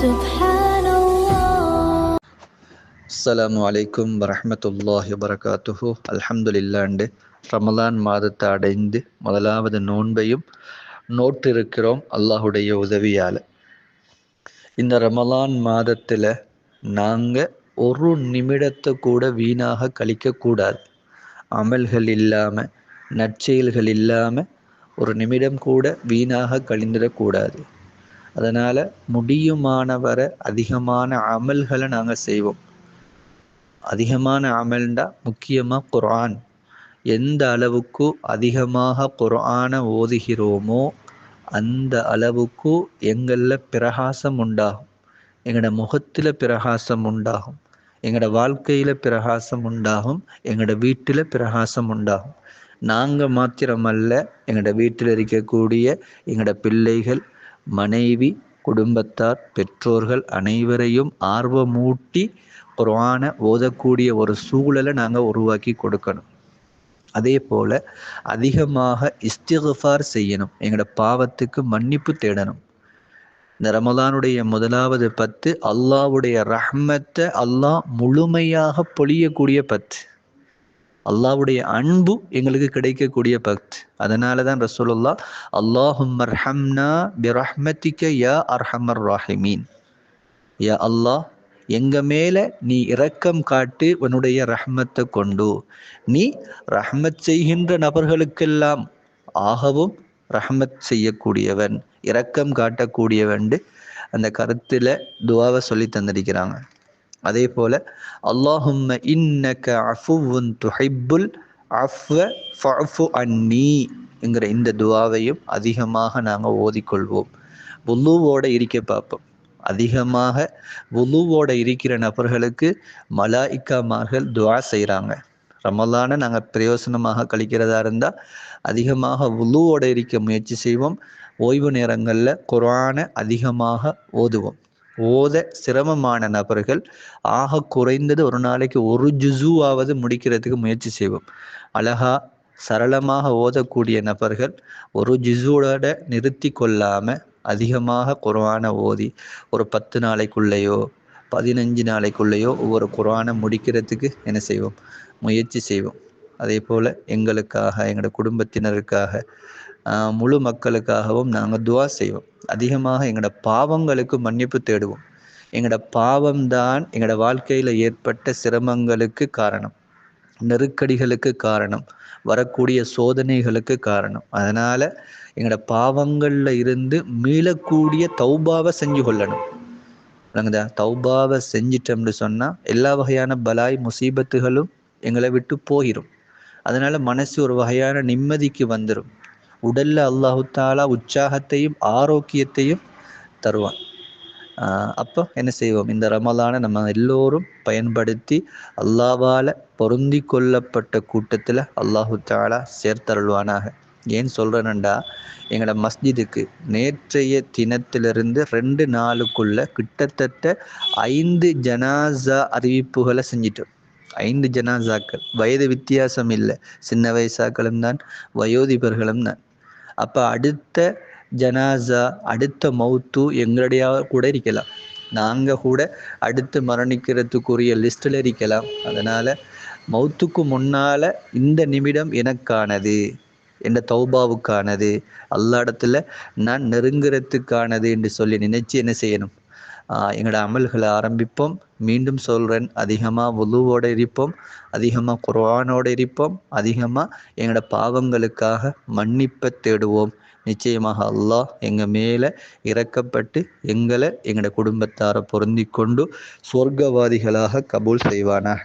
Subhanallah. அஸ்ஸலாமு அலைக்கும் வரஹ்மத்துல்லாஹி வபரகாத்துஹு. அல்ஹம்துலில்லாஹ். ரமலான் மாதத்தை அடைந்து முதலாவது நோன்பையும் நோட்டிருக்கிறோம் அல்லாஹுடைய உதவியால். இந்த ரமலான் மாதத்தில் நாங்கள் ஒரு நிமிடத்தை கூட வீணாக கழிக்கக்கூடாது. அமல்கள் இல்லாமல், நற்செயல்கள் இல்லாமல் ஒரு நிமிடம் கூட வீணாக கழிந்துடக்கூடாது. அதனால் முடியுமானவரை அதிகமான அமல்களை நாங்கள் செய்வோம். அதிகமான அமல்ண்டா முக்கியமாக குர்ஆன். எந்த அளவுக்கு அதிகமாக குர்ஆனை ஓதுகிறோமோ அந்த அளவுக்கு எங்களில் பிரகாசம் உண்டாகும், எங்களோட முகத்தில் பிரகாசம் உண்டாகும், எங்களோட வாழ்க்கையில் பிரகாசம் உண்டாகும், எங்களோட வீட்டில் பிரகாசம் உண்டாகும். நாங்கள் மாத்திரமல்ல, எங்களோட வீட்டில் இருக்கக்கூடிய எங்களோட பிள்ளைகள், மனைவி, குடும்பத்தார், பெற்றோர்கள் அனைவரையும் ஆர்வமூட்டி குர்ஆனை ஓதக்கூடிய ஒரு சூழலை நாங்கள் உருவாக்கி கொடுக்கணும். அதே போல் அதிகமாக இஸ்திக்ஃபார் செய்யணும், எங்களோட பாவத்துக்கு மன்னிப்பு தேடணும். இந்த ரமலானுடைய முதலாவது 10 அல்லாஹ்வுடைய ரஹ்மத்தை அல்லாஹ் முழுமையாக பொழியக்கூடிய 10. அல்லாஹ்வுடைய அன்பு எங்களுக்கு கிடைக்கக்கூடிய 10. அதனால தான் ரசூலுல்லாஹ் அல்லாஹும்மர்ஹம்னா பிரஹ்மதிக யா அர்ஹமர் ராஹிமீன். யா அல்லாஹ், எங்க மேல நீ இரக்கம் காட்டு உன்னுடைய ரஹ்மத்தை கொண்டு. நீ ரஹ்மத் செய்கின்ற நபர்களுக்கெல்லாம் ஆகவும் ரஹ்மத் செய்யக்கூடியவன், இரக்கம் காட்டக்கூடியவன். அந்த கருத்தில் துஆவை சொல்லி தந்திருக்கிறாங்க. அதே போல் அல்லாஹும்ம இன்னக அஃபுவுன் துஹிப்புல் அஃவ ஃபஅஃபு அன்னி என்கிற இந்த துஆவையும் அதிகமாக நாங்கள் ஓதிக்கொள்வோம். வுளூவோடு இருக்க பார்ப்போம். அதிகமாக வுளூவோடு இருக்கிற நபர்களுக்கு மலாயிக்காமார்கள் துஆ செய்கிறாங்க. ரமலானை நாங்கள் பிரயோசனமாக கழிக்கிறதா இருந்தால் அதிகமாக வுளூவோடு இருக்க முயற்சி செய்வோம். ஓய்வு நேரங்களில் குர்ஆனை அதிகமாக ஓதுவோம். ஓத சிரமமான நபர்கள் ஆக குறைந்தது ஒரு நாளைக்கு ஒரு ஜுஸுவாவது முடிக்கிறதுக்கு முயற்சி செய்வோம். அழகா சரளமாக ஓதக்கூடிய நபர்கள் ஒரு ஜுஸுவோட நிறுத்தி கொள்ளாமல் அதிகமாக குர்ஆனை ஓதி ஒரு 10 நாளைக்குள்ளேயோ 15 நாளைக்குள்ளேயோ ஒவ்வொரு குர்ஆனை முடிக்கிறதுக்கு என்ன செய்வோம், முயற்சி செய்வோம். அதே போல் எங்களுக்காக, எங்களோட குடும்பத்தினருக்காக, முழு மக்களுக்காகவும் நாங்கள் துஆ செய்வோம். அதிகமாக எங்களோட பாவங்களுக்கு மன்னிப்பு தேடுவோம். எங்களோட பாவம்தான் எங்களோட வாழ்க்கையில் ஏற்பட்ட சிரமங்களுக்கு காரணம், நெருக்கடிகளுக்கு காரணம், வரக்கூடிய சோதனைகளுக்கு காரணம். அதனால் எங்களோட பாவங்களில் இருந்து மீளக்கூடிய தௌபாவை செஞ்சு கொள்ளணும். நாங்கள் தௌபாவை செஞ்சிட்டோம்னு சொன்னால் எல்லா வகையான பலாய் முசீபத்துகளும் எங்களை விட்டு போயிடும். அதனால் மனசு ஒரு வகையான நிம்மதிக்கு வந்துடும். உடலில் அல்லாஹு தாலா உற்சாகத்தையும் ஆரோக்கியத்தையும் தருவான். அப்போ என்ன செய்வோம், இந்த ரமலானை நம்ம எல்லோரும் பயன்படுத்தி அல்லாஹ்வால் பொருந்தி கொள்ளப்பட்ட கூட்டத்தில் அல்லாஹு தாலா சேர்த்தருள்வானாக. ஏன் சொல்கிறேன்டா, எங்களோட மஸ்ஜிதுக்கு நேற்றைய தினத்திலிருந்து 2 நாளுக்குள்ள கிட்டத்தட்ட 5 ஜனாசா அறிவிப்புகளை செஞ்சிட்டோம். 5 ஜனாசாக்கள். வயது வித்தியாசம் இல்லை, சின்ன வயசாக்களும் தான், வயோதிபர்களும் தான். அப்போ அடுத்த ஜனாசா, அடுத்த மௌத்து எங்களுடைய கூட இருக்கலாம். நாங்கள் கூட அடுத்து மரணிக்கிறதுக்குரிய லிஸ்டில் இருக்கலாம். அதனால் மௌத்துக்கு முன்னால் இந்த நிமிடம் எனக்கானது, என்ற தௌபாவுக்கானது, அல்லா இடத்துல நான் நெருங்குறதுக்கானது என்று சொல்லி நினைச்சு என்ன செய்யணும், எங்களோட அமல்களை ஆரம்பிப்போம். மீண்டும் சொல்கிறேன், அதிகமாக வுளூவோடு இருப்போம், அதிகமாக குர்ஆனோடு இருப்போம், அதிகமாக எங்களோட பாவங்களுக்காக மன்னிப்பை தேடுவோம். நிச்சயமாக அல்லாஹ் எங்கள் மேலே இரக்கப்பட்டு எங்களை, எங்களோட குடும்பத்தாரை பொருந்தி கொண்டு சொர்க்கவாதிகளாக கபூல் செய்வானாக.